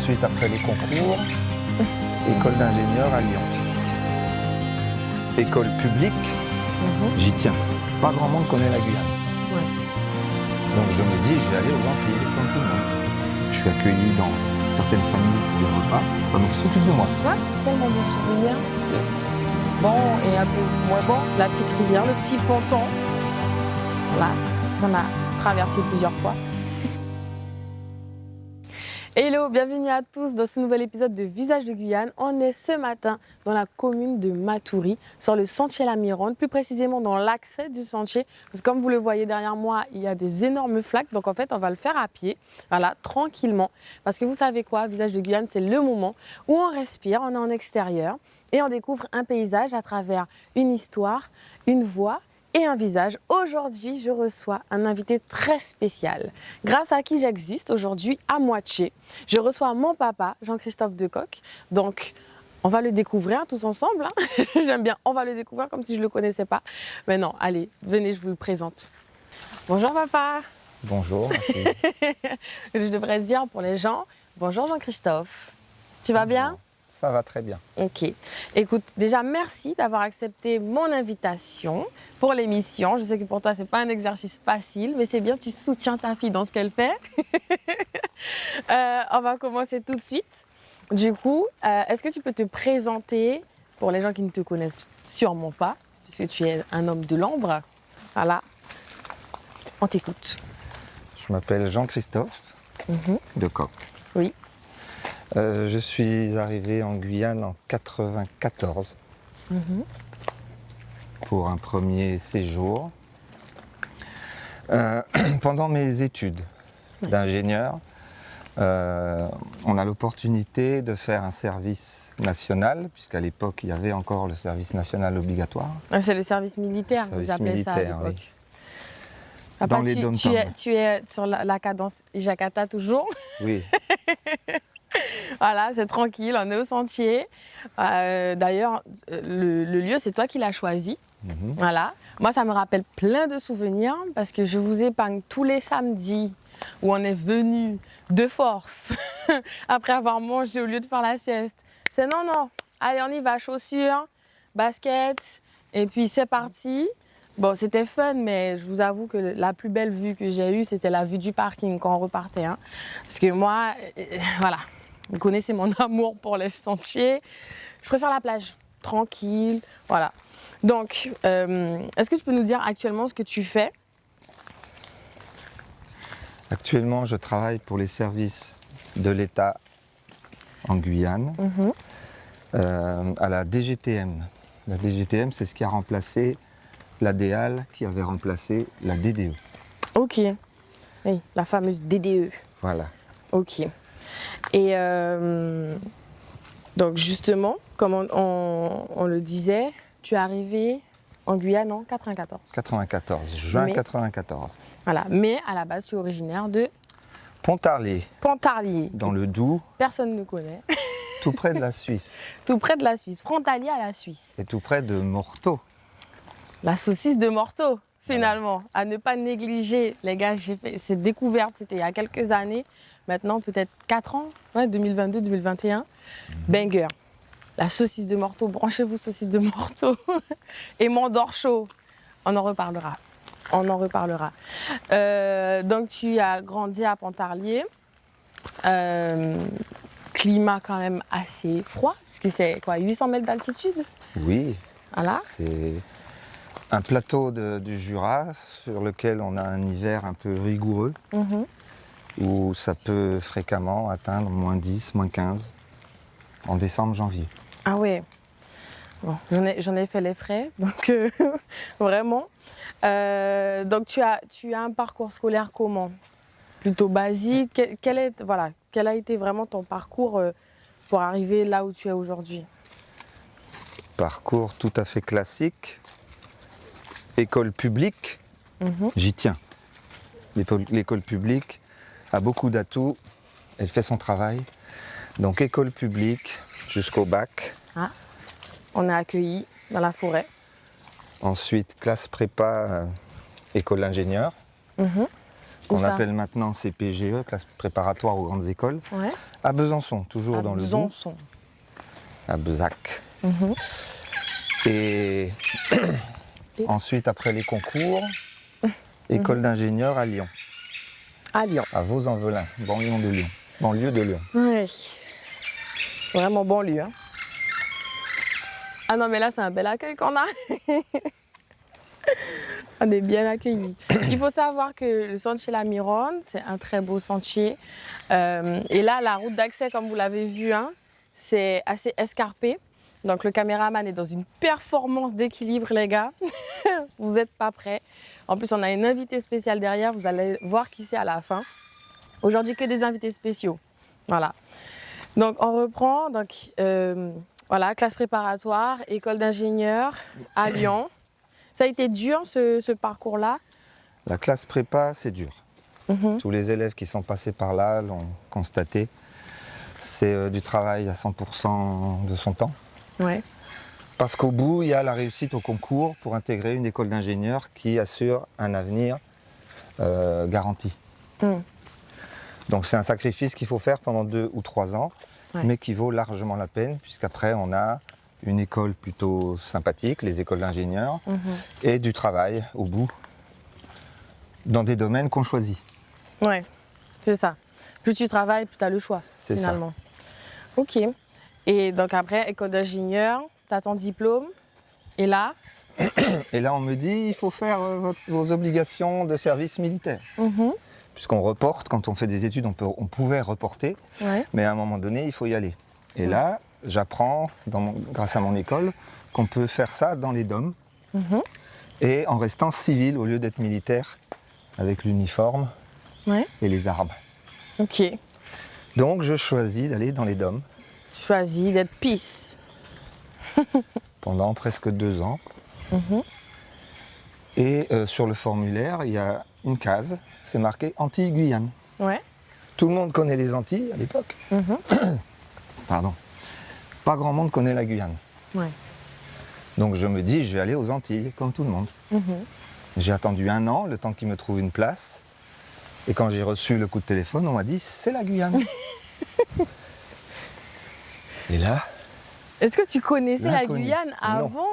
Ensuite, après les concours, école d'ingénieur à Lyon. École publique, j'y tiens. Pas grand monde connaît la Guyane. Ouais. Donc je me dis, je vais aller aux Antilles, comme tout le monde. Je suis accueilli dans certaines familles pour les repas, pendant qu'ils s'occupent de moi. Ouais, tellement de souvenirs. Bon et un peu moins bon. La petite rivière, le petit ponton. Voilà, on a traversé plusieurs fois. Hello, bienvenue à tous dans ce nouvel épisode de Visage de Guyane. On est ce matin dans la commune de Matoury, sur le sentier La Mironde, plus précisément dans l'accès du sentier. Parce que comme vous le voyez derrière moi, il y a des énormes flaques. Donc en fait, on va le faire à pied, voilà, tranquillement. Parce que vous savez quoi, Visage de Guyane, c'est le moment où on respire, on est en extérieur et on découvre un paysage à travers une histoire, une voix et un visage. Aujourd'hui, je reçois un invité très spécial, grâce à qui j'existe aujourd'hui à moitié. Je reçois mon papa, Jean-Christophe Decoq. Donc, on va le découvrir tous ensemble. Hein. J'aime bien, on va le découvrir comme si je ne le connaissais pas. Mais non, allez, venez, je vous le présente. Bonjour papa. Bonjour. Je devrais dire pour les gens, bonjour Jean-Christophe. Tu vas bien ? Ça va très bien. Ok. Écoute, déjà, merci d'avoir accepté mon invitation pour l'émission. Je sais que pour toi, ce n'est pas un exercice facile, mais c'est bien, tu soutiens ta fille dans ce qu'elle fait. On va commencer tout de suite. Du coup, est-ce que tu peux te présenter pour les gens qui ne te connaissent sûrement pas, puisque tu es un homme de l'ombre. Voilà. On t'écoute. Je m'appelle Jean-Christophe Decoq. Oui. Je suis arrivé en Guyane en 1994 pour un premier séjour. Pendant mes études d'ingénieur, on a l'opportunité de faire un service national, puisqu'à l'époque il y avait encore le service national obligatoire. C'est le service militaire, vous appelez ça à l'époque. Oui. Papa, Dans les dom-toms. tu es sur la cadence Ijakata toujours. Oui. Voilà, c'est tranquille, on est au sentier. D'ailleurs, le lieu, c'est toi qui l'as choisi. Voilà. Moi, ça me rappelle plein de souvenirs parce que je vous épargne tous les samedis où on est venu de force après avoir mangé au lieu de faire la sieste. C'est non, allez, on y va, chaussures, basket, et puis c'est parti. Bon, c'était fun, mais je vous avoue que la plus belle vue que j'ai eue, c'était la vue du parking quand on repartait. Hein. Parce que moi, voilà. Vous connaissez mon amour pour les sentiers. Je préfère la plage, tranquille, voilà. Donc, est-ce que tu peux nous dire actuellement ce que tu fais ? Actuellement, je travaille pour les services de l'État en Guyane, à la DGTM. La DGTM, c'est ce qui a remplacé la DEAL, qui avait remplacé la DDE. Ok, oui, la fameuse DDE. Voilà. Ok. Et donc justement, comme on le disait, tu es arrivé en Guyane en 94. 94, juin 94. Voilà, mais à la base, tu es originaire de Pontarlier. Pontarlier. Dans le Doubs. Personne ne connaît. Tout près de la Suisse. Tout près de la Suisse, frontalier à la Suisse. Et tout près de Morteau. La saucisse de Morteau, finalement. À ne pas négliger, les gars, j'ai fait cette découverte, c'était il y a quelques années. Maintenant, peut-être 4 ans, ouais, 2022-2021. Banger. La saucisse de Morteau, branchez-vous saucisse de Morteau. Et Mandor chaud. On en reparlera. On en reparlera. Donc, tu as grandi à Pontarlier. Climat quand même assez froid, parce que c'est quoi, 800 mètres d'altitude ? Oui. Voilà. C'est un plateau du Jura sur lequel on a un hiver un peu rigoureux. Où ça peut fréquemment atteindre moins 10, moins 15 en décembre, janvier. Ah ouais, bon, j'en ai fait les frais, donc vraiment. Donc tu as un parcours scolaire comment ? Plutôt basique. Quel a été vraiment ton parcours pour arriver là où tu es aujourd'hui ? Parcours tout à fait classique. École publique, j'y tiens. L'école publique a beaucoup d'atouts, elle fait son travail. Donc école publique jusqu'au bac. Ah, on est accueillis dans la forêt. Ensuite classe prépa, école d'ingénieur. qu'on appelle maintenant CPGE, classe préparatoire aux grandes écoles, Ouais. à Besançon, toujours À dans le Doubs, Besançon. à Bezac. Mhm. Et ensuite, après les concours, école d'ingénieur à Lyon, À Lyon. à Vaux-en-Velin, banlieue de Lyon. Banlieue de Lyon. Oui. Vraiment banlieue. Hein. Ah non, mais là, c'est un bel accueil qu'on a. On est bien accueillis. Il faut savoir que le sentier La Mironde, c'est un très beau sentier. Et là, la route d'accès, comme vous l'avez vu, hein, c'est assez escarpé. Donc le caméraman est dans une performance d'équilibre, les gars. Vous n'êtes pas prêts. En plus, on a une invitée spéciale derrière. Vous allez voir qui c'est à la fin. Aujourd'hui, que des invités spéciaux. Voilà. Donc on reprend. Donc, voilà, classe préparatoire, école d'ingénieur à Lyon. Ça a été dur ce parcours-là. La classe prépa, c'est dur. Tous les élèves qui sont passés par là l'ont constaté. C'est du travail à 100% de son temps. Ouais. Parce qu'au bout, il y a la réussite au concours pour intégrer une école d'ingénieur qui assure un avenir garanti. Donc c'est un sacrifice qu'il faut faire pendant 2 ou 3 ans, mais qui vaut largement la peine, puisqu'après on a une école plutôt sympathique, les écoles d'ingénieurs, et du travail au bout, dans des domaines qu'on choisit. Ouais, c'est ça. Plus tu travailles, plus tu as le choix, C'est finalement. Ça. Ok. Et donc après, école d'ingénieur, tu as ton diplôme. Et là Et là, on me dit, il faut faire vos obligations de service militaire. Puisqu'on reporte, quand on fait des études, on pouvait reporter, mais à un moment donné, il faut y aller. Et là, j'apprends, grâce à mon école, qu'on peut faire ça dans les DOM, et en restant civil au lieu d'être militaire, avec l'uniforme et les armes. Ok. Donc, je choisis d'aller dans les DOM. Tu choisis d'être peace. Pendant presque 2 ans. Et sur le formulaire, il y a une case, c'est marqué Antilles-Guyane. Ouais. Tout le monde connaît les Antilles à l'époque. Pardon. Pas grand monde connaît la Guyane. Ouais. Donc je me dis, je vais aller aux Antilles, comme tout le monde. J'ai attendu 1 an, le temps qu'ils me trouvent une place. Et quand j'ai reçu le coup de téléphone, on m'a dit, c'est la Guyane. Et là... Est-ce que tu connaissais la l'inconnu. Guyane avant?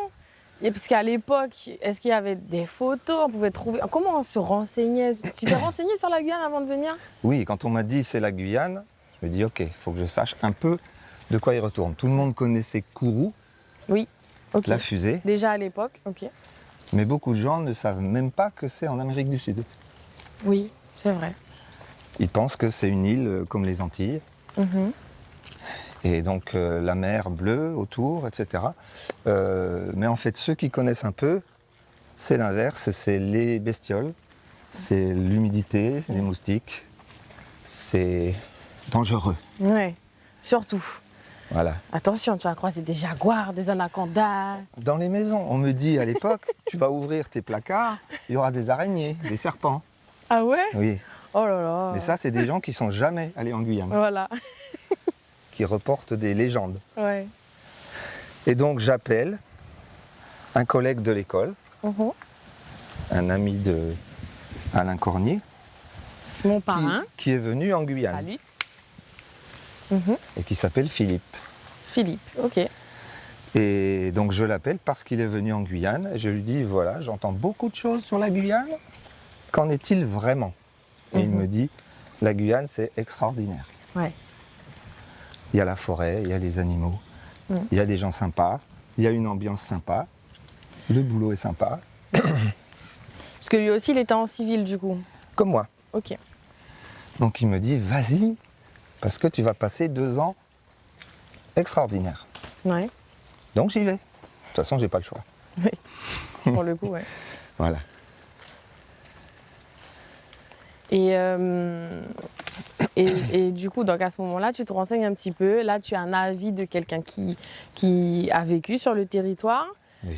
Et parce qu'à l'époque, est-ce qu'il y avait des photos? On pouvait trouver. Comment on se renseignait? Tu t'es renseigné sur la Guyane avant de venir? Oui, quand on m'a dit c'est la Guyane, je me dis ok, il faut que je sache un peu de quoi il retourne. Tout le monde connaissait Kourou, Oui. Ok. la fusée, Déjà à l'époque, ok. mais beaucoup de gens ne savent même pas que c'est en Amérique du Sud. Oui, c'est vrai. Ils pensent que c'est une île comme les Antilles, et donc la mer bleue autour, etc. Mais en fait, ceux qui connaissent un peu, c'est l'inverse, c'est les bestioles, c'est l'humidité, c'est les moustiques, c'est dangereux. Ouais, surtout. Voilà. Attention, tu vas croiser des jaguars, des anacondas. Dans les maisons, on me dit à l'époque, tu vas ouvrir tes placards, il y aura des araignées, des serpents. Ah ouais? Oui, Oh là là. mais ça, c'est des gens qui sont jamais allés en Guyane, Voilà. qui reportent des légendes. Ouais. Et donc, j'appelle un collègue de l'école, un ami de Alain Cornier, Mon parrain. qui est venu en Guyane Salut. et qui s'appelle Philippe. Philippe, ok. Et donc, je l'appelle parce qu'il est venu en Guyane et je lui dis, voilà, j'entends beaucoup de choses sur la Guyane. Qu'en est-il vraiment? Et il me dit, la Guyane, c'est extraordinaire. Ouais. Il y a la forêt, il y a les animaux, il y a des gens sympas, il y a une ambiance sympa, le boulot est sympa. Parce que lui aussi, il était en civil du coup. Comme moi. Ok. Donc il me dit, vas-y, parce que tu vas passer 2 ans extraordinaires. Ouais. Donc j'y vais. De toute façon, j'ai pas le choix. Pour le coup, ouais. Voilà. Et du coup, donc à ce moment-là, tu te renseignes un petit peu. Là, tu as un avis de quelqu'un qui a vécu sur le territoire. Oui.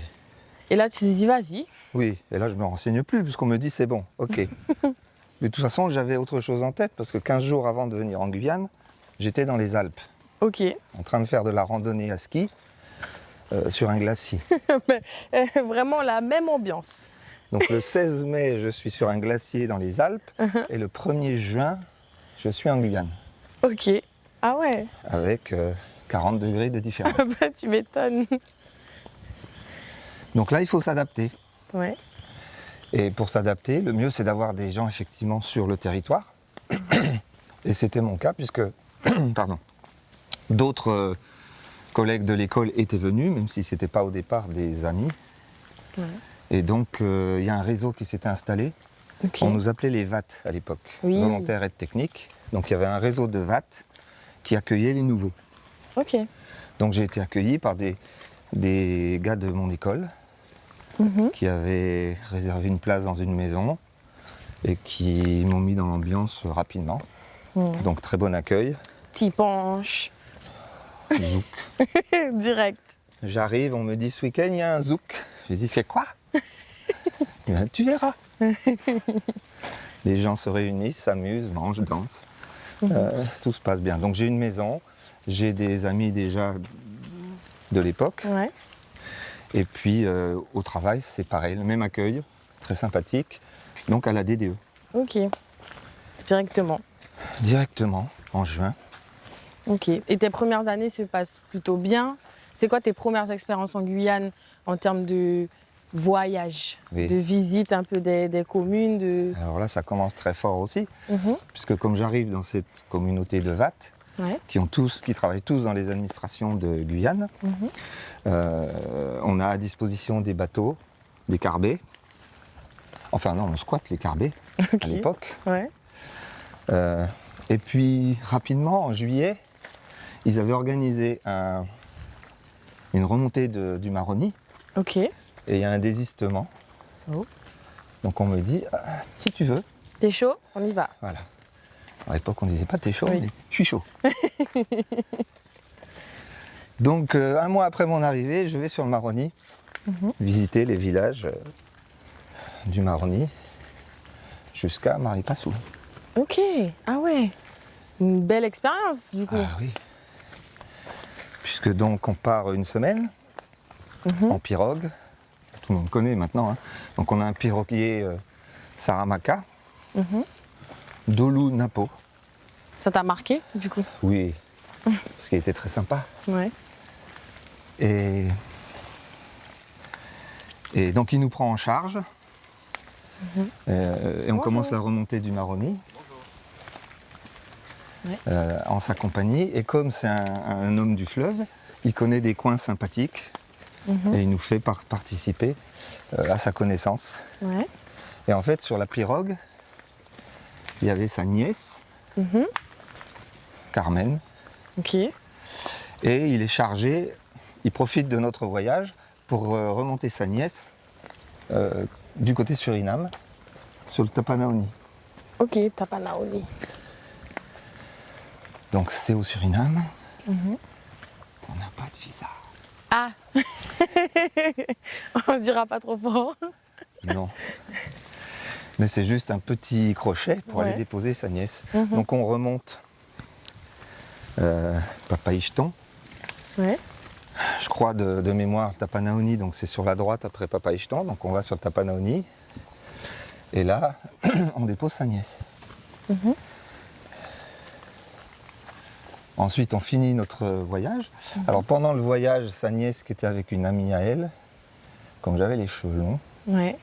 Et là, tu te dis, vas-y. Oui, et là je me renseigne plus, puisqu'on me dit c'est bon, ok. Mais de toute façon, j'avais autre chose en tête, parce que 15 jours avant de venir en Guyane, j'étais dans les Alpes, Ok. en train de faire de la randonnée à ski sur un glacier. Vraiment la même ambiance. Donc le 16 mai, je suis sur un glacier dans les Alpes et le 1er juin, je suis en Guyane Ok. Ah ouais. avec 40 degrés de différence. Bah, tu m'étonnes. Donc là, il faut s'adapter. Ouais. Et pour s'adapter, le mieux, c'est d'avoir des gens effectivement sur le territoire. Et c'était mon cas puisque pardon, d'autres collègues de l'école étaient venus, même si ce n'était pas au départ des amis. Ouais. Et donc, il y a un réseau qui s'était installé. Ok. On nous appelait les VAT à l'époque, Oui. volontaires aide technique. Donc, il y avait un réseau de VAT qui accueillait les nouveaux. Ok. Donc, j'ai été accueilli par des gars de mon école Mhm. qui avaient réservé une place dans une maison et qui m'ont mis dans l'ambiance rapidement. Mhm. Donc, très bon accueil. T'y penches. Zouk. Direct. J'arrive, on me dit ce week-end, il y a un zouk. J'ai dit, c'est quoi? Il m'a dit, tu verras. Les gens se réunissent, s'amusent, mangent, dansent. Tout se passe bien. Donc j'ai une maison, j'ai des amis déjà de l'époque. Ouais. Et puis au travail, c'est pareil, le même accueil, très sympathique. Donc à la DDE. Ok. Directement. Directement, en juin. Ok. Et tes premières années se passent plutôt bien. C'est quoi tes premières expériences en Guyane en termes de voyage, Oui. de visite un peu des communes de... Alors là, ça commence très fort aussi, Mhm. puisque comme j'arrive dans cette communauté de VAT, Ouais. qui travaillent tous dans les administrations de Guyane, Mhm. on a à disposition des bateaux, des carbets. Enfin non, on squatte les carbets Ok. à l'époque. Ouais. Et puis rapidement, en juillet, ils avaient organisé une remontée du Maroni Ok. et il y a un désistement. Oh. Donc on me dit, ah, si tu veux, T'es chaud? On y va. voilà. À l'époque, on disait pas t'es chaud, Oui. mais je suis chaud. Donc un mois après mon arrivée, je vais sur le Maroni visiter les villages du Maroni jusqu'à Maripasoul. Ok. Ah ouais. Une belle expérience du coup. Ah oui. Puisque donc on part une semaine en pirogue. Tout le monde connaît maintenant. Hein. Donc on a un piroguier Saramaka, Dolu Napo. Ça t'a marqué du coup? Oui, parce qu'il était très sympa. Ouais. Et donc il nous prend en charge. Et on Bonjour. commence la remontée du Maroni. Ouais. En sa compagnie. Et comme c'est un homme du fleuve, il connaît des coins sympathiques et il nous fait participer à sa connaissance. Ouais. Et en fait, sur la pirogue, il y avait sa nièce, Carmen, Ok. et il est chargé, il profite de notre voyage pour remonter sa nièce du côté Suriname, sur le Tapanaoni. Ok. Tapanaoni. Donc c'est au Suriname. On n'a pas de visa. Ah. On dira pas trop fort. Non. Mais c'est juste un petit crochet pour aller Ouais. déposer sa nièce. Donc on remonte Papaïcheton. Ouais. Je crois de mémoire Tapanaoni, donc c'est sur la droite après Papaïcheton. Donc on va sur Tapanaoni. Et là, on dépose sa nièce. Ensuite, on finit notre voyage. Alors pendant le voyage, sa nièce qui était avec une amie à elle, comme j'avais les cheveux longs, Ouais.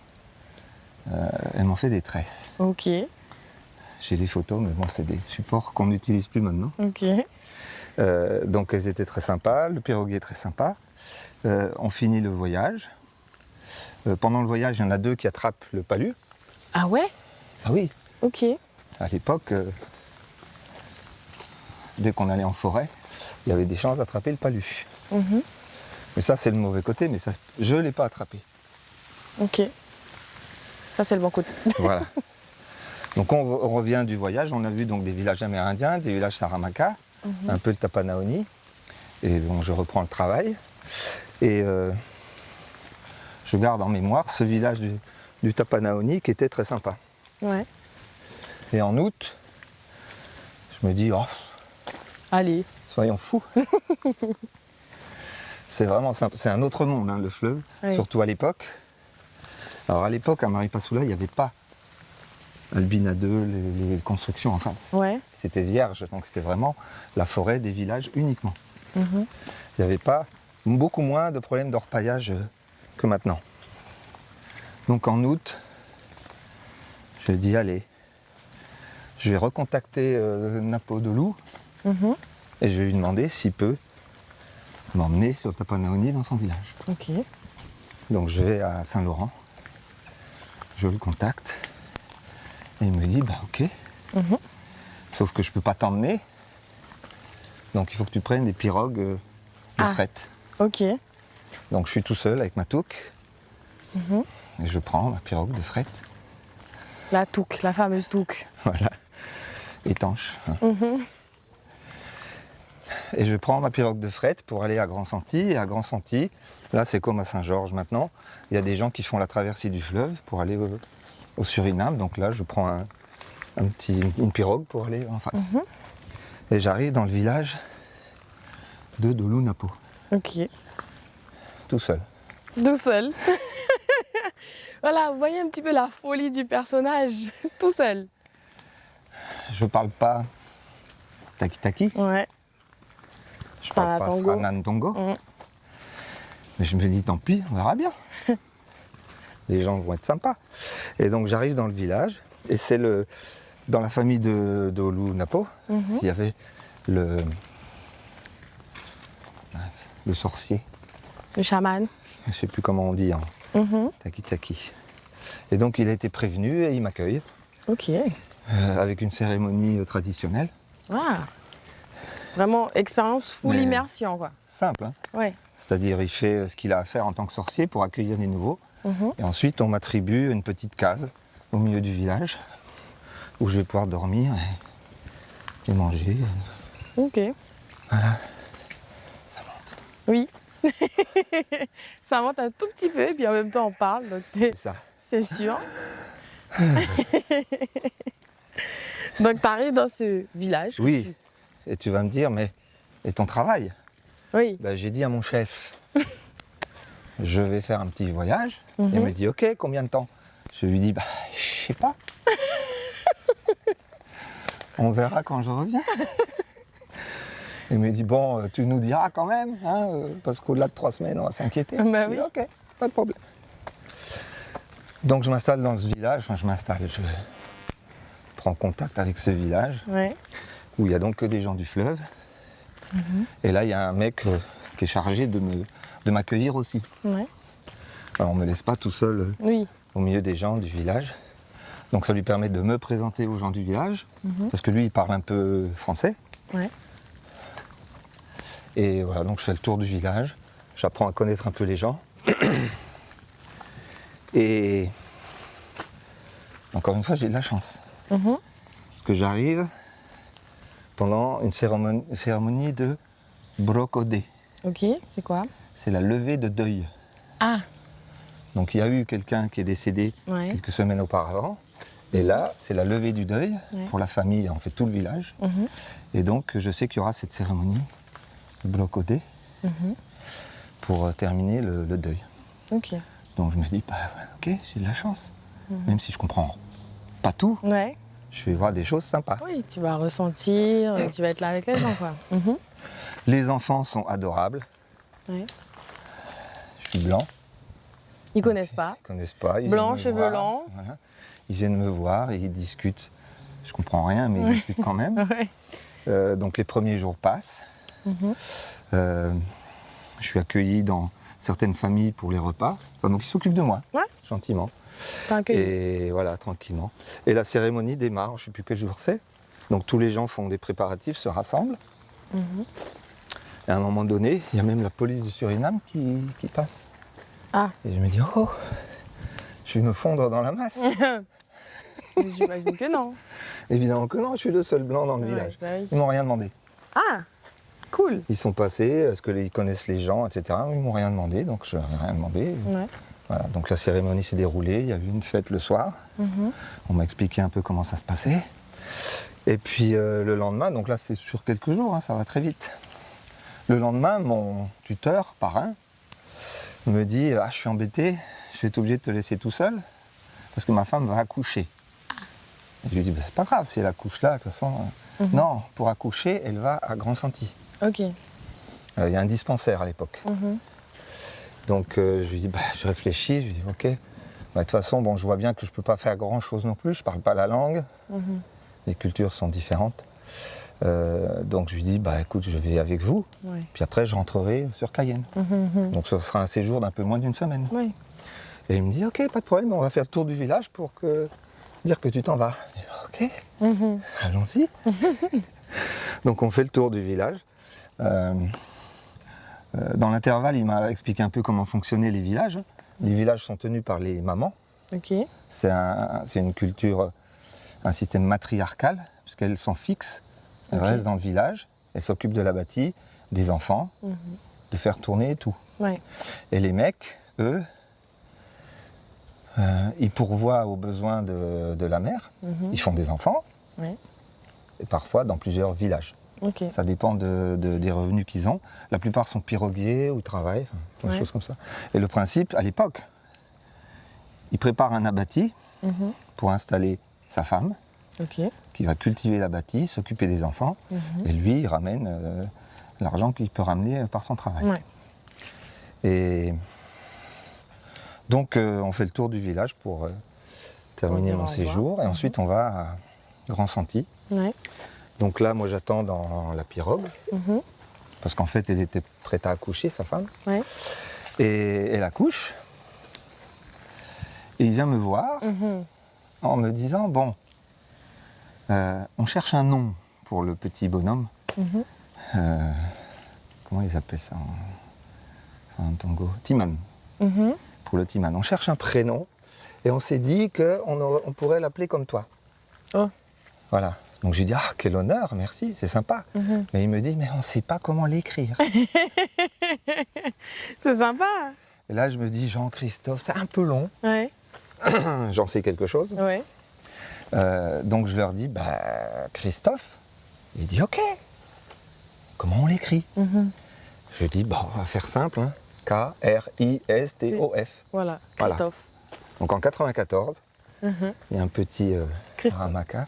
elle m'en fait des tresses. Ok. J'ai des photos, mais bon, c'est des supports qu'on n'utilise plus maintenant. Ok. Donc elles étaient très sympas, le piroguier est très sympa. On finit le voyage. Pendant le voyage, il y en a deux qui attrapent le palu. Ah ouais? Ah oui, Ok. à l'époque, dès qu'on allait en forêt, il y avait des chances d'attraper le palu. Mais ça, c'est le mauvais côté, mais ça, je ne l'ai pas attrapé. Ok. Ça c'est le bon côté. Voilà. Donc on revient du voyage, on a vu donc des villages amérindiens, des villages Saramaka, un peu le Tapanaoni. Et donc je reprends le travail. Et je garde en mémoire ce village du Tapanaoni qui était très sympa. Ouais. Et en août, je me dis, oh, Allez. soyons fous. C'est vraiment sympa. C'est un autre monde, hein, le fleuve, Oui. surtout à l'époque. Alors à l'époque, à Maripasoula, il n'y avait pas Albina 2, les constructions en face. Ouais. C'était vierge, donc c'était vraiment la forêt des villages uniquement. Mhm. Il n'y avait pas beaucoup moins de problèmes d'orpaillage que maintenant. Donc en août, je dis allez, je vais recontacter Napo Dolou Mhm. et je vais lui demander s'il peut m'emmener sur Tapanaoni dans son village. Ok. Donc je vais à Saint-Laurent, je le contacte et il me dit bah ok, Mhm. sauf que je peux pas t'emmener, donc il faut que tu prennes des pirogues de fret. Ok. Donc je suis tout seul avec ma touque Mhm. et je prends ma pirogue de fret, La touque, la fameuse touque. voilà, étanche. Hein. Mhm. Et je prends ma pirogue de fret pour aller à Grand-Santi. Et à Grand-Santi, là c'est comme à Saint-Georges maintenant, il y a des gens qui font la traversée du fleuve pour aller au Suriname. Donc là je prends une pirogue pour aller en face. Mhm. Et j'arrive dans le village de Dolou Napo, Ok. tout seul. Tout seul. Voilà, vous voyez un petit peu la folie du personnage. Tout seul. Je parle pas taki-taki, Ouais. je parle pas Saratongo. Sranantongo, Mhm. mais je me dis tant pis, on verra bien. Les gens vont être sympas. Et donc j'arrive dans le village, et c'est dans la famille de Dolou Napo, Mhm. il y avait le sorcier, Le chaman. je sais plus comment on dit en Mhm. taki-taki. Et donc il a été prévenu et il m'accueille Ok. avec une cérémonie traditionnelle. Ah. Vraiment expérience full Mais- immersion, quoi. Simple, hein. Ouais. C'est-à-dire il fait ce qu'il a à faire en tant que sorcier pour accueillir les nouveaux. Mhm. Et ensuite on m'attribue une petite case au milieu du village où je vais pouvoir dormir et manger. Ok. Ça monte. Oui. Ça monte un tout petit peu, et puis en même temps on parle, donc C'est ça. c'est sûr. Donc tu arrives dans ce village. Oui. Et tu vas me dire, mais et ton travail? Oui. Ben, j'ai dit à mon chef, je vais faire un petit voyage. Mhm. Il me dit, ok, combien de temps? Je lui dis, bah, je sais pas. On verra quand je reviens. Il me dit, bon, tu nous diras quand même, hein, parce qu'au-delà de 3 semaines, on va s'inquiéter. Bah Je dis, oui. ok, pas de problème. Donc je m'installe dans ce village, enfin je prends contact avec ce village, Ouais. où il n'y a donc que des gens du fleuve. Et là, il y a un mec qui est chargé de m'accueillir aussi. Ouais. Alors, on ne me laisse pas tout seul Oui. au milieu des gens du village. Donc ça lui permet de me présenter aux gens du village, parce que lui, il parle un peu français. Ouais. Et voilà, donc je fais le tour du village, j'apprends à connaître un peu les gens. Et encore une fois, j'ai de la chance. Mhm. Parce que j'arrive pendant une cérémonie de brocodé. Ok, c'est quoi? C'est la levée de deuil. Ah. Donc il y a eu quelqu'un qui est décédé Ouais. quelques semaines auparavant. Et là, c'est la levée du deuil Ouais. pour la famille, en fait tout le village. Mhm. Et donc je sais qu'il y aura cette cérémonie de brocodé Mhm. pour terminer le deuil. Ok. Donc je me dis, bah, ok, j'ai de la chance. Même si je comprends pas tout, Ouais. je vais voir des choses sympas. Oui, tu vas ressentir, tu vas être là avec les gens, quoi. Mhm. Les enfants sont adorables. Ouais. Je suis blanc, Ils connaissent pas. ils ne connaissent pas. Ils Blanc, viennent me cheveux voir, longs. voilà. Ils viennent me voir et ils discutent. Je comprends rien, mais ils discutent quand même. Ouais. Donc les premiers jours passent. Mhm. Je suis accueilli dans certaines familles pour les repas. Enfin, donc ils s'occupent de moi, Ouais. gentiment. T'as accueilli. Et voilà, tranquillement. Et la cérémonie démarre, je ne sais plus quel jour c'est. Donc tous les gens font des préparatifs, se rassemblent. Mhm. Et à un moment donné, il y a même la police du Suriname qui passe. Ah. Et je me dis, oh, je vais me fondre dans la masse. Mais j'imagine que non. Évidemment que non, je suis le seul blanc dans le Ouais, village. bah oui. Ils m'ont rien demandé. Ah, cool. Ils sont passés, est-ce qu'ils connaissent les gens, etc. Ils m'ont rien demandé, donc je leur ai rien demandé. Ouais. Voilà, donc la cérémonie s'est déroulée, il y a eu une fête le soir. Mhm. On m'a expliqué un peu comment ça se passait. Et puis le lendemain, donc là c'est sur quelques jours, hein, ça va très vite. Le lendemain, mon tuteur, parrain, me dit « Ah, je suis embêté, je vais être obligé de te laisser tout seul parce que ma femme va accoucher. » Et je lui dis bah, « C'est pas grave, si elle accouche là, de toute façon... Non, pour accoucher, elle va à Grand Santi. Ok. Il y a un dispensaire à l'époque. Donc je lui dis bah, je réfléchis, je lui dis ok. Bah, de toute façon, bon, je vois bien que je ne peux pas faire grand-chose non plus, je ne parle pas la langue, les cultures sont différentes. Donc je lui dis, bah, écoute, je vais avec vous, puis après je rentrerai sur Cayenne. Donc ce sera un séjour d'un peu moins d'une semaine. Et il me dit, ok, pas de problème, on va faire le tour du village pour dire que tu t'en vas. Je dis, ok, allons-y. Donc on fait le tour du village. Dans l'intervalle, il m'a expliqué un peu comment fonctionnaient les villages. Les villages sont tenus par les mamans. C'est une culture, un système matriarcal, puisqu'elles sont fixes, elles restent dans le village, elles s'occupent de la bâtie, des enfants, de faire tourner et tout. Et les mecs, eux, ils pourvoient aux besoins de la mère, ils font des enfants, et parfois dans plusieurs villages. Ça dépend des revenus qu'ils ont. La plupart sont piroguiers ou travaillent, des choses comme ça. Et le principe, à l'époque, il prépare un abatis pour installer sa femme, qui va cultiver l'abatis, s'occuper des enfants, et lui, il ramène l'argent qu'il peut ramener par son travail. Et donc, on fait le tour du village pour terminer mon séjour, et ensuite on va à Grand Santi. Donc là, moi, j'attends dans la pirogue, parce qu'en fait, elle était prête à accoucher, sa femme. Et elle accouche. Et il vient me voir en me disant, bon, on cherche un nom pour le petit bonhomme. Comment ils appellent ça en tango? Timan. Pour le Timan. On cherche un prénom et on s'est dit qu'on pourrait l'appeler comme toi. Voilà. Donc j'ai dit, ah, quel honneur, merci, c'est sympa. Mais il me dit, mais on ne sait pas comment l'écrire. C'est sympa. Et là, je me dis, Jean-Christophe, c'est un peu long. J'en sais quelque chose. Donc je leur dis, bah, Christophe. Il dit, ok. Comment on l'écrit? Je dis, bah, on va faire simple. Hein. K-R-I-S-T-O-F. Voilà, Christophe. Voilà. Donc en 94, il y a un petit Saramaka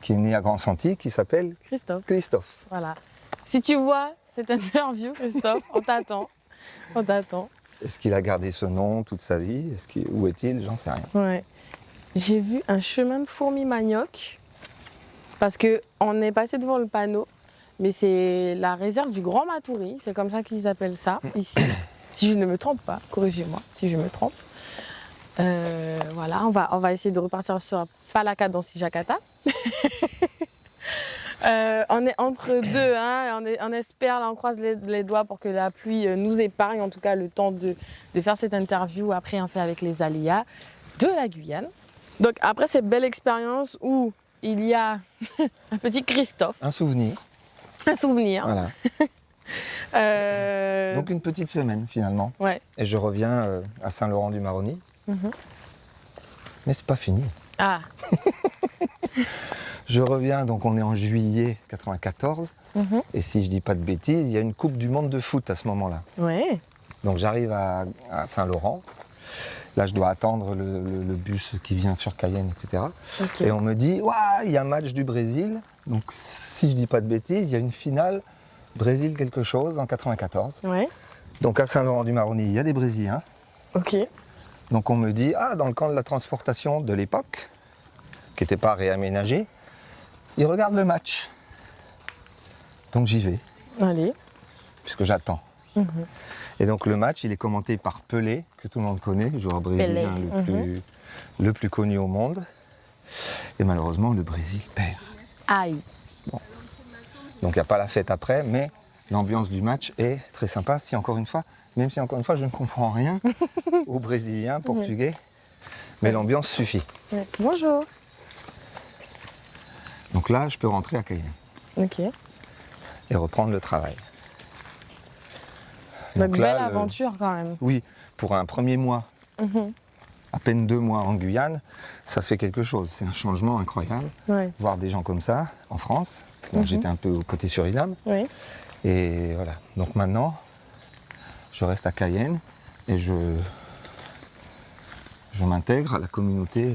qui est né à Grand Santi qui s'appelle Christophe. Voilà. Si tu vois cette interview, Christophe, on t'attend. On t'attend. Est-ce qu'il a gardé ce nom toute sa vie? Où est-il? J'en sais rien. J'ai vu un chemin de fourmis manioc parce qu'on est passé devant le panneau, mais c'est la réserve du Grand Matoury, c'est comme ça qu'ils appellent ça ici. Si je ne me trompe pas, corrigez-moi si je me trompe. Voilà, on va essayer de repartir sur Palaka dans Sijakata. On est entre deux, hein, on espère, là on croise les doigts pour que la pluie nous épargne, en tout cas le temps de faire cette interview. Après on fait avec les aléas de la Guyane. Donc après cette belle expérience où il y a un petit Christophe. Un souvenir. Un souvenir. Voilà. Donc une petite semaine finalement. Et je reviens à Saint-Laurent-du-Maroni. Mais c'est pas fini. Ah. Je reviens, donc on est en juillet 94. Et si je dis pas de bêtises, il y a une Coupe du Monde de foot à ce moment-là. Donc j'arrive à Saint-Laurent. Là, je dois attendre le bus qui vient sur Cayenne, etc. Et on me dit, ouah, il y a un match du Brésil. Donc si je dis pas de bêtises, il y a une finale Brésil quelque chose en 94. Donc à Saint-Laurent-du-Maroni, il y a des Brésiliens. Donc on me dit, ah, dans le camp de la transportation de l'époque, qui n'était pas réaménagé, ils regardent le match. Donc j'y vais. Puisque j'attends. Et donc le match, il est commenté par Pelé, que tout le monde connaît, le joueur brésilien le plus connu au monde. Et malheureusement, le Brésil perd. Aïe. Bon. Donc il n'y a pas la fête après, mais l'ambiance du match est très sympa, même si encore une fois, je ne comprends rien au brésilien, portugais, mais l'ambiance suffit. Bonjour. Donc là, je peux rentrer à Cayenne. Et reprendre le travail. Donc belle aventure quand même. Oui, pour un premier mois, à peine 2 mois en Guyane, ça fait quelque chose. C'est un changement incroyable. Voir des gens comme ça en France. Donc j'étais un peu au côté Suriname. Et voilà. Donc maintenant, je reste à Cayenne et je m'intègre à la communauté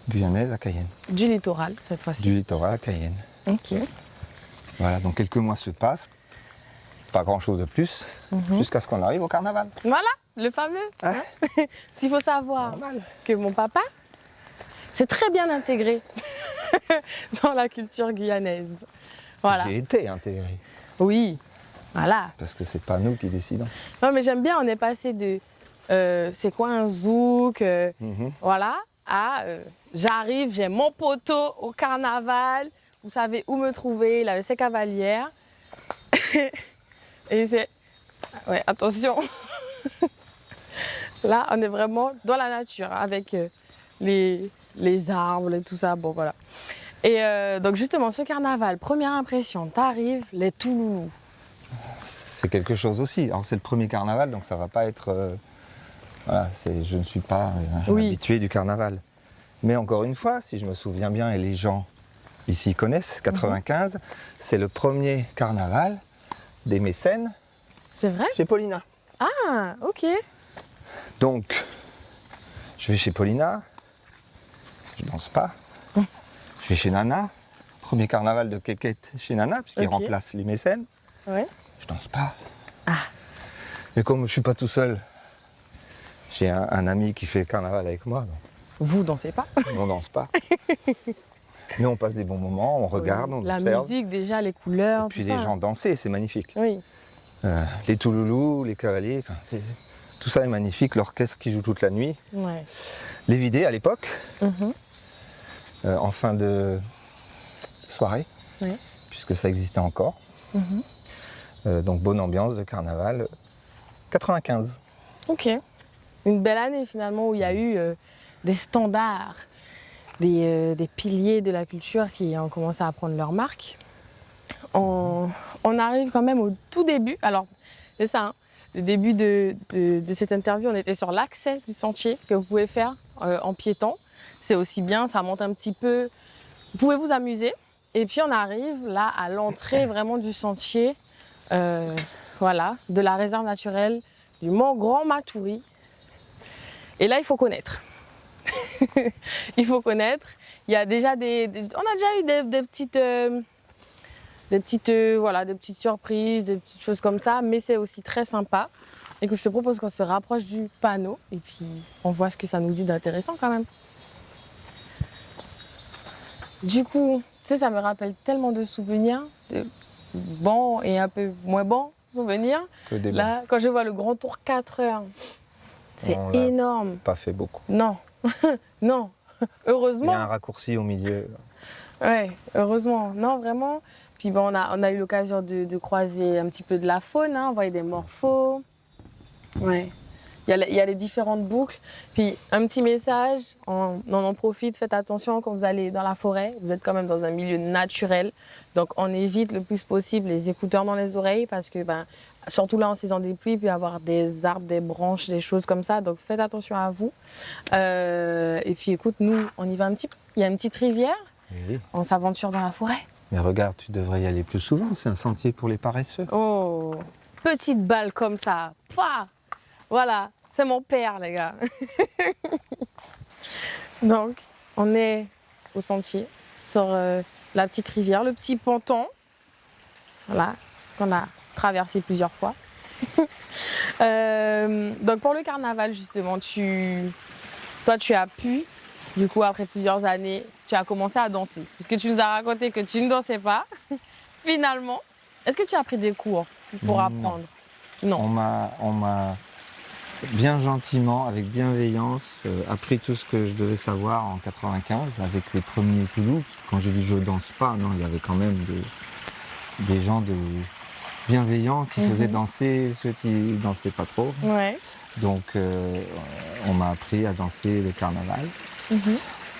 guyanaise à Cayenne. Du littoral, cette fois-ci. Du littoral à Cayenne. Ok. Voilà, donc quelques mois se passent, pas grand-chose de plus, jusqu'à ce qu'on arrive au carnaval. Voilà, le fameux. Ah. Hein. S'il faut savoir Normal. que mon papa s'est très bien intégré dans la culture guyanaise. Voilà. J'ai été intégré, Oui, voilà. parce que c'est pas nous qui décidons. Non, mais j'aime bien, on est passé de c'est quoi un zouk, voilà, à j'arrive, j'ai mon poteau au carnaval, vous savez où me trouver, il avait ses cavalières. Et c'est. Ouais, attention. Là, on est vraiment dans la nature, avec les arbres et tout ça. Bon, voilà. Et donc, justement, ce carnaval, première impression, t'arrives, les Touloulous. C'est quelque chose aussi. Alors c'est le premier carnaval, donc ça va pas être... voilà, je ne suis pas un habitué du carnaval. Mais encore une fois, si je me souviens bien, et les gens ici connaissent, 95, c'est le premier carnaval des mécènes C'est vrai? chez Paulina. Ah, ok. Donc, je vais chez Paulina, je danse pas. Je vais chez Nana, premier carnaval de Kékette chez Nana, puisqu'il Ok. remplace les mécènes. Ouais. Je danse pas. Ah. Et comme je suis pas tout seul, j'ai un ami qui fait le carnaval avec moi, donc Vous dansez pas? on danse pas. Mais on passe des bons moments, on regarde, on La observe. musique, déjà, les couleurs, Et puis tout les ça. gens danser, c'est magnifique. Oui. Les Touloulous, les cavaliers, enfin, tout ça est magnifique. L'orchestre qui joue toute la nuit. Ouais. Les vidés à l'époque, Mhm. en fin de soirée, Ouais. puisque ça existait encore. Mhm. Donc bonne ambiance de carnaval. 95. Ok. Une belle année finalement où il y a eu des standards, des piliers de la culture qui ont commencé à prendre leur marque. On arrive quand même au tout début. Alors, c'est ça, hein, le début de cette interview, on était sur l'accès du sentier que vous pouvez faire en piéton. C'est aussi bien, ça monte un petit peu. Vous pouvez vous amuser. Et puis on arrive là à l'entrée vraiment du sentier, voilà, de la réserve naturelle du Mont Grand Matoury. Et là, il faut connaître. Il faut connaître. Il y a déjà on a déjà eu des petites surprises, des petites choses comme ça, mais c'est aussi très sympa. Et que je te propose qu'on se rapproche du panneau et puis on voit ce que ça nous dit d'intéressant quand même. Du coup, tu sais, ça me rappelle tellement de souvenirs, de bons et un peu moins bons souvenirs. Que des Là, quand je vois le grand tour 4 heures, c'est On l'a énorme. pas fait beaucoup. Non, non, Il y heureusement. a un raccourci au milieu. Ouais, heureusement. Non, vraiment. Puis bon, on a eu l'occasion de croiser un petit peu de la faune, hein. On voyait des morphos. Ouais. Il y a les différentes boucles. Puis un petit message, on en profite, faites attention quand vous allez dans la forêt. Vous êtes quand même dans un milieu naturel. Donc on évite le plus possible les écouteurs dans les oreilles parce que, surtout là en saison des pluies, il peut y avoir des arbres, des branches, des choses comme ça. Donc faites attention à vous. Et puis écoute, nous, on y va un petit peu. Il y a une petite rivière. Oui. On s'aventure dans la forêt. Mais regarde, tu devrais y aller plus souvent. C'est un sentier pour les paresseux. Oh, petite balle comme ça. Pouah, voilà, c'est mon père, les gars. Donc, on est au sentier, sur la petite rivière, le petit ponton. Voilà, qu'on a traversé plusieurs fois. Donc, pour le carnaval, justement, toi, tu as pu, du coup, après plusieurs années, tu as commencé à danser. Puisque tu nous as raconté que tu ne dansais pas. Finalement, est-ce que tu as pris des cours pour apprendre? Non. On m'a bien gentiment, avec bienveillance, appris tout ce que je devais savoir en 95 avec les premiers Toulouse. Quand j'ai dit je danse pas, non, il y avait quand même des gens bienveillants qui faisaient danser ceux qui dansaient pas trop. Ouais. Donc on m'a appris à danser le carnaval.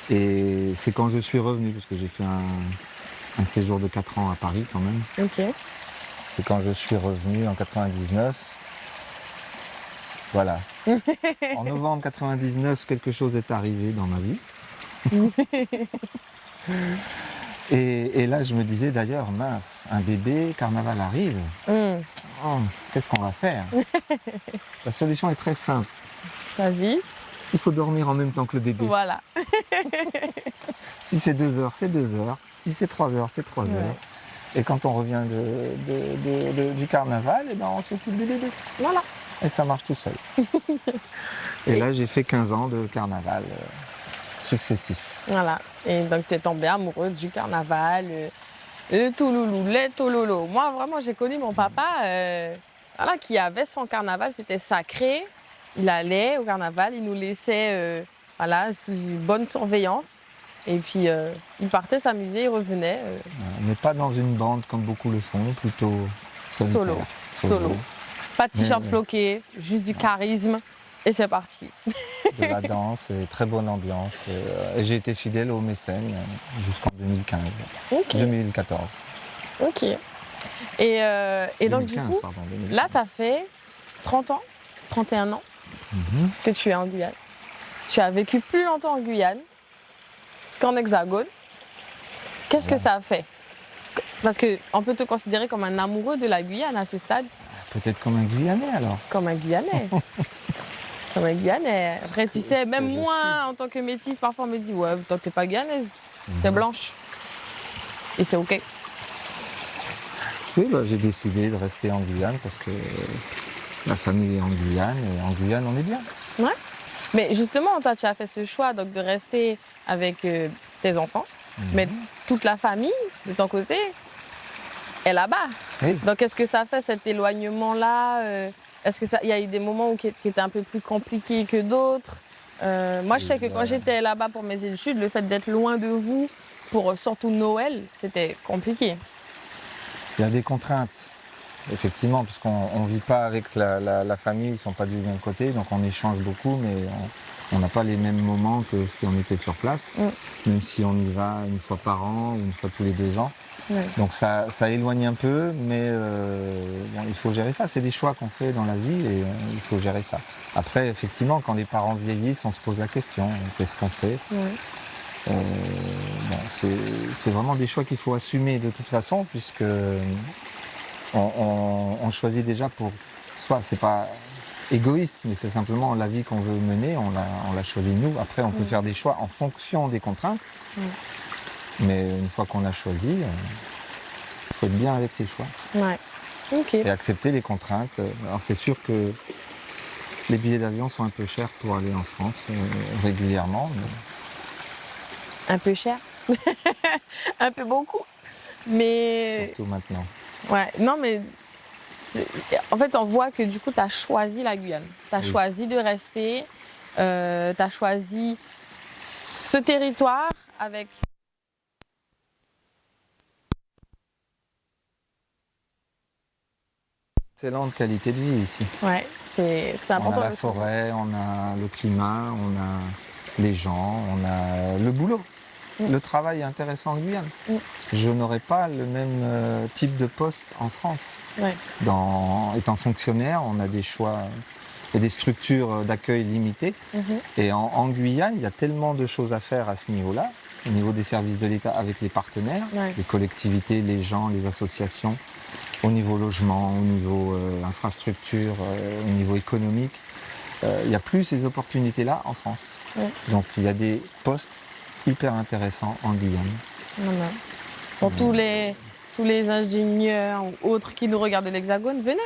Et c'est quand je suis revenu, parce que j'ai fait un séjour de 4 ans à Paris quand même. Ok. C'est quand je suis revenu en 99. Voilà. En novembre 99, quelque chose est arrivé dans ma vie. Et là, je me disais d'ailleurs, mince, un bébé, carnaval arrive. Oh, qu'est-ce qu'on va faire? La solution est très simple. Vas-y. Il faut dormir en même temps que le bébé. Voilà. Si c'est 2 heures, c'est 2 heures. Si c'est 3 heures, c'est 3 Ouais. heures. Et quand on revient du carnaval, eh ben, on s'occupe du bébé. Voilà. Et ça marche tout seul. Et là, j'ai fait 15 ans de carnaval successifs. Voilà. Et donc, tu es tombé amoureux du carnaval, le touloulou, les touloulous. Moi, vraiment, j'ai connu mon papa voilà, qui avait son carnaval, c'était sacré. Il allait au carnaval, il nous laissait voilà, sous une bonne surveillance. Et puis, il partait s'amuser, il revenait. Mais pas dans une bande comme beaucoup le font, plutôt solitaire. Solo. Pas de t-shirt floqué, juste du charisme. Et c'est parti. De la danse et très bonne ambiance. Et j'ai été fidèle au mécène jusqu'en 2015. Ok. 2014. Ok. Et donc, 2015, du coup, pardon, 2015. là, ça fait 30 ans, 31 ans que tu es en Guyane. Tu as vécu plus longtemps en Guyane qu'en Hexagone. Qu'est-ce que ça a fait? Parce qu'on peut te considérer comme un amoureux de la Guyane à ce stade. Peut-être comme un Guyanais alors. Comme un Guyanais. Comme un Guyanais. Après, tu sais, même je moi, en tant que métisse, parfois on me dit, ouais, toi, t'es pas guyanaise, t'es blanche. Et c'est OK. Oui, bah, j'ai décidé de rester en Guyane parce que la famille est en Guyane et en Guyane on est bien. Ouais. Mais justement, toi, tu as fait ce choix donc, de rester avec tes enfants, mais toute la famille, de ton côté, est là-bas. Oui. Donc, est-ce que ça fait cet éloignement-là Est-ce qu'il y a eu des moments qui étaient un peu plus compliqués que d'autres Moi, je sais que quand j'étais là-bas pour mes études, le fait d'être loin de vous, pour surtout Noël, c'était compliqué. Il y a des contraintes, effectivement, parce qu'on ne vit pas avec la famille, ils ne sont pas du même côté, donc on échange beaucoup, mais on n'a pas les mêmes moments que si on était sur place, même si on y va une fois par an ou une fois tous les 2 ans. Ouais. Donc ça éloigne un peu, mais bon, il faut gérer ça. C'est des choix qu'on fait dans la vie et il faut gérer ça. Après, effectivement, quand les parents vieillissent, on se pose la question, qu'est-ce qu'on fait? Ouais. Bon, c'est vraiment des choix qu'il faut assumer de toute façon, puisque on choisit déjà pour soi. C'est pas égoïste, mais c'est simplement la vie qu'on veut mener, on l'a choisi nous. Après, on peut faire des choix en fonction des contraintes. Mais une fois qu'on a choisi, il faut être bien avec ses choix. Ouais. Ok. Et accepter les contraintes. Alors c'est sûr que les billets d'avion sont un peu chers pour aller en France régulièrement. Mais Un peu cher. Un peu beaucoup. Mais surtout maintenant. ouais, non mais en fait on voit que du coup tu as choisi la Guyane. Tu as Oui. choisi de rester, tu as choisi ce territoire avec Excellente qualité de vie ici. ouais, c'est On important a de la forêt, on a le climat, on a les gens, on a le boulot. Le travail est intéressant en Guyane. Je n'aurais pas le même type de poste en France. Ouais. Étant fonctionnaire, on a des choix et des structures d'accueil limitées. Et en Guyane, il y a tellement de choses à faire à ce niveau-là, au niveau des services de l'État avec les partenaires, les collectivités, les gens, les associations, au niveau logement, au niveau infrastructure, au niveau économique. Il n'y a plus ces opportunités-là en France. Donc il y a des postes hyper intéressants en Guyane. Pour tous les ingénieurs ou autres qui nous regardent de l'Hexagone, venez.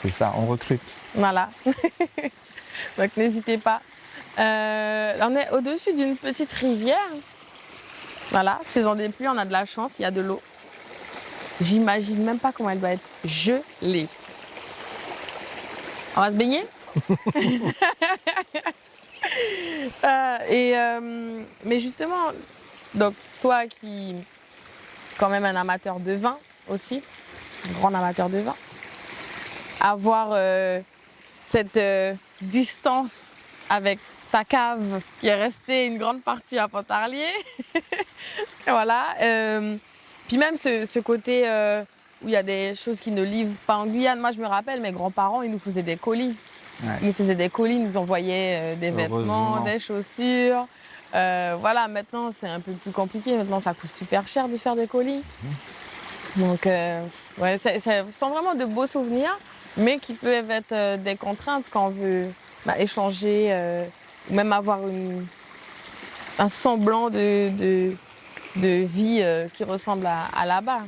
C'est ça, on recrute. Voilà. Donc n'hésitez pas. On est au-dessus d'une petite rivière. Voilà, saison des pluies, on a de la chance, il y a de l'eau. J'imagine même pas comment elle doit être gelée. On va se baigner. Mais justement, donc toi qui quand même un amateur de vin aussi, un grand amateur de vin, avoir cette distance avec ta cave qui est restée une grande partie à Pontarlier. Voilà. Puis même ce côté où il y a des choses qui ne livrent pas en Guyane. Moi, je me rappelle, mes grands-parents, ils nous faisaient des colis. Ouais. Ils nous faisaient des colis, ils nous envoyaient des vêtements, des chaussures. Voilà, maintenant c'est un peu plus compliqué. Maintenant ça coûte super cher de faire des colis. Donc ouais, ça sont vraiment de beaux souvenirs, mais qui peuvent être des contraintes quand on veut échanger ou même avoir un semblant de vie qui ressemble à là-bas.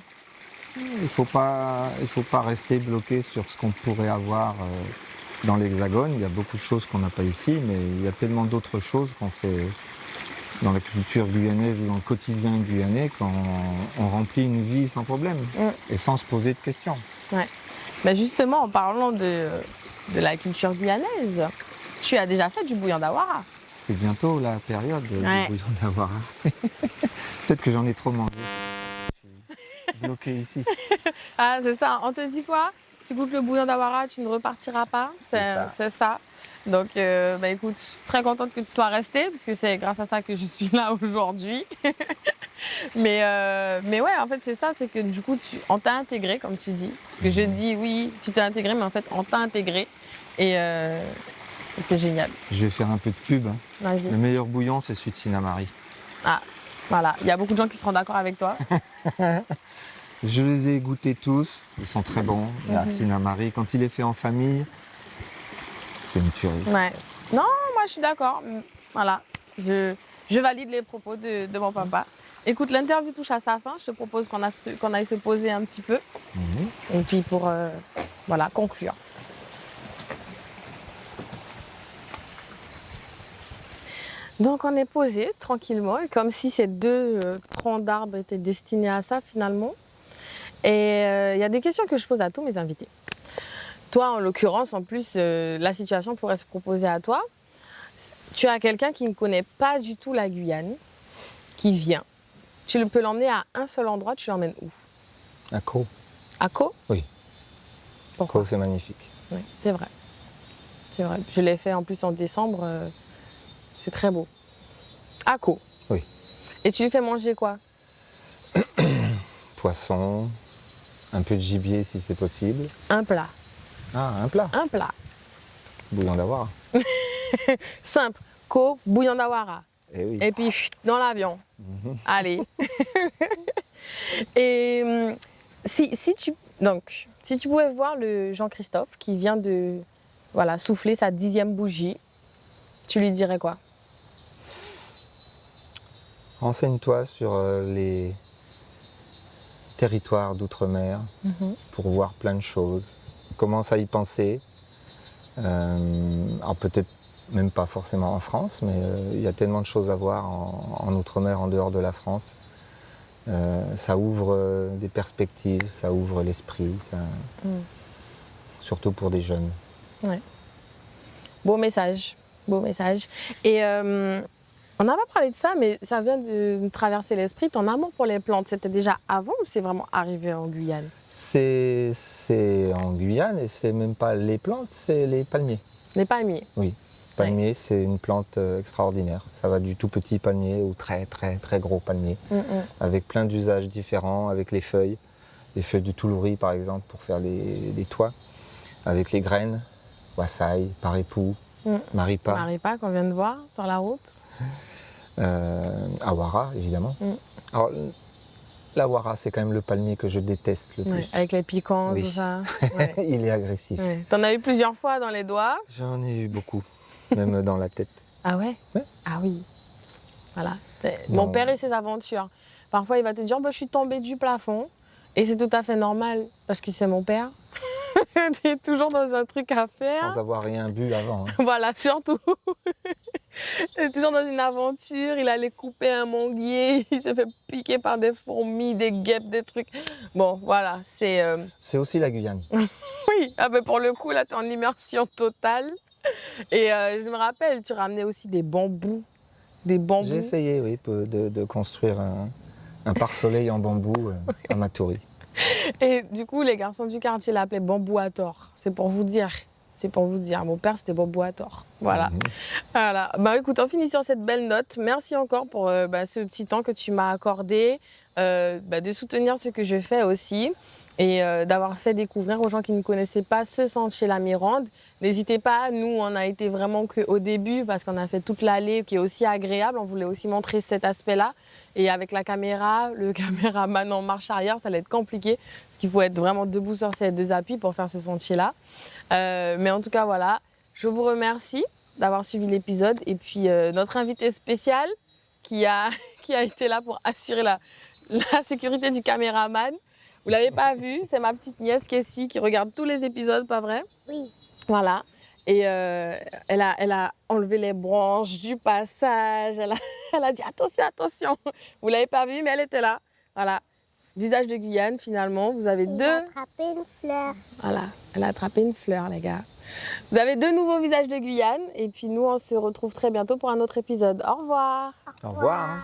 Il faut pas rester bloqué sur ce qu'on pourrait avoir dans l'Hexagone. Il y a beaucoup de choses qu'on n'a pas ici, mais il y a tellement d'autres choses qu'on fait dans la culture guyanaise ou dans le quotidien guyanais qu'on remplit une vie sans problème et sans se poser de questions. Ouais. Bah justement, en parlant de la culture guyanaise, tu as déjà fait du bouillon d'Awara. C'est bientôt la période du bouillon d'Awara. Peut-être que j'en ai trop mangé. Je suis bloqué ici. Ah, c'est ça. On te dit quoi? Tu goûtes le bouillon d'Awara, tu ne repartiras pas. C'est ça. Donc, écoute, très contente que tu sois restée, parce que c'est grâce à ça que je suis là aujourd'hui. mais ouais, en fait, c'est ça, c'est que du coup, on t'a intégré, comme tu dis. Parce que je dis, oui, tu t'es intégré, mais en fait, on t'a intégré. Et c'est génial. Je vais faire un peu de pub. Hein. Vas-y. Le meilleur bouillon, c'est celui de Sinamari. Ah, voilà. Il y a beaucoup de gens qui seront d'accord avec toi. Je les ai goûtés tous. Ils sont très bons. Il y a Sinamari. Quand il est fait en famille, c'est une tuerie. Ouais. Non, moi, je suis d'accord. Voilà. Je valide les propos de mon papa. Écoute, l'interview touche à sa fin. Je te propose qu'on aille se poser un petit peu. Et puis pour voilà, conclure. Donc on est posé tranquillement, comme si ces deux troncs d'arbres étaient destinés à ça finalement. Et il y a des questions que je pose à tous mes invités. Toi, en l'occurrence, en plus, la situation pourrait se proposer à toi. Tu as quelqu'un qui ne connaît pas du tout la Guyane, qui vient. Tu peux l'emmener à un seul endroit, tu l'emmènes où? À Caux. À Caux? Oui. Pourquoi? Caux, c'est magnifique. Oui, c'est vrai. C'est vrai. Je l'ai fait en plus en décembre. C'est très beau. À Caux? Oui. Et tu lui fais manger quoi? Poisson, un peu de gibier si c'est possible. Un plat. Ah, un plat. Un plat. Bouillon d'Awara. Simple. Caux, bouillon d'Awara. Et oui. Et puis, dans l'avion. Allez. Et si tu pouvais voir le Jean-Christophe qui vient de souffler sa 10e bougie, tu lui dirais quoi? Renseigne-toi sur les territoires d'outre-mer pour voir plein de choses. Commence à y penser. Alors peut-être même pas forcément en France, mais il y a tellement de choses à voir en outre-mer, en dehors de la France. Ça ouvre des perspectives, ça ouvre l'esprit, surtout pour des jeunes. Ouais. Beau message, beau message. Et on n'a pas parlé de ça, mais ça vient de me traverser l'esprit. Ton amour pour les plantes, c'était déjà avant ou c'est vraiment arrivé en Guyane? C'est en Guyane et c'est même pas les plantes, c'est les palmiers. Les palmiers? Oui. Palmier, c'est une plante extraordinaire. Ça va du tout petit palmier au très très très gros palmier, avec plein d'usages différents, avec les feuilles du toulouri par exemple pour faire les toits, avec les graines, wassaï, paripou, maripa. Maripa qu'on vient de voir sur la route. Awara évidemment. Alors l'awara c'est quand même le palmier que je déteste le plus. Avec les piquants, tout ça. Ouais. Il est agressif. Ouais. T'en as eu plusieurs fois dans les doigts? J'en ai eu beaucoup. Même dans la tête. Ah ouais? Ouais. Ah oui. Voilà. Mon père et ses aventures. Parfois, il va te dire je suis tombée du plafond. Et c'est tout à fait normal, parce que c'est mon père. Il est toujours dans un truc à faire. Sans avoir rien bu avant. Hein. Voilà, surtout. Il est toujours dans une aventure. Il allait couper un manguier. Il s'est fait piquer par des fourmis, des guêpes, des trucs. Bon, voilà. C'est aussi la Guyane. Oui, mais pour le coup, là, tu es en immersion totale. Et je me rappelle, tu ramenais aussi des bambous. J'ai essayé, oui, de construire un pare-soleil en bambou à Matoury. Et du coup, les garçons du quartier l'appelaient bambou à tort. C'est pour vous dire. C'est pour vous dire. Mon père, c'était bambou à tort. Voilà. Voilà. Bah, écoute, on finit sur cette belle note. Merci encore pour ce petit temps que tu m'as accordé, de soutenir ce que je fais aussi. Et d'avoir fait découvrir aux gens qui ne connaissaient pas ce sentier La Mirande, N'hésitez pas, nous on a été vraiment qu'au début parce qu'on a fait toute l'allée qui est aussi agréable, on voulait aussi montrer cet aspect-là. Et avec la caméra, le caméraman en marche arrière, ça allait être compliqué parce qu'il faut être vraiment debout sur ses deux appuis pour faire ce sentier-là. Mais en tout cas, voilà, je vous remercie d'avoir suivi l'épisode. Et puis notre invité spécial qui a été là pour assurer la sécurité du caméraman. Vous l'avez pas vu, c'est ma petite nièce Kessie qui regarde tous les épisodes, pas vrai? Oui. Voilà. Et elle a enlevé les branches du passage. Elle a dit attention, attention. Vous l'avez pas vu, mais elle était là. Voilà. Visage de Guyane, finalement. Vous avez Il deux. a attrapé une fleur. Voilà. Elle a attrapé une fleur, les gars. Vous avez deux nouveaux visages de Guyane. Et puis nous, on se retrouve très bientôt pour un autre épisode. Au revoir. Au revoir.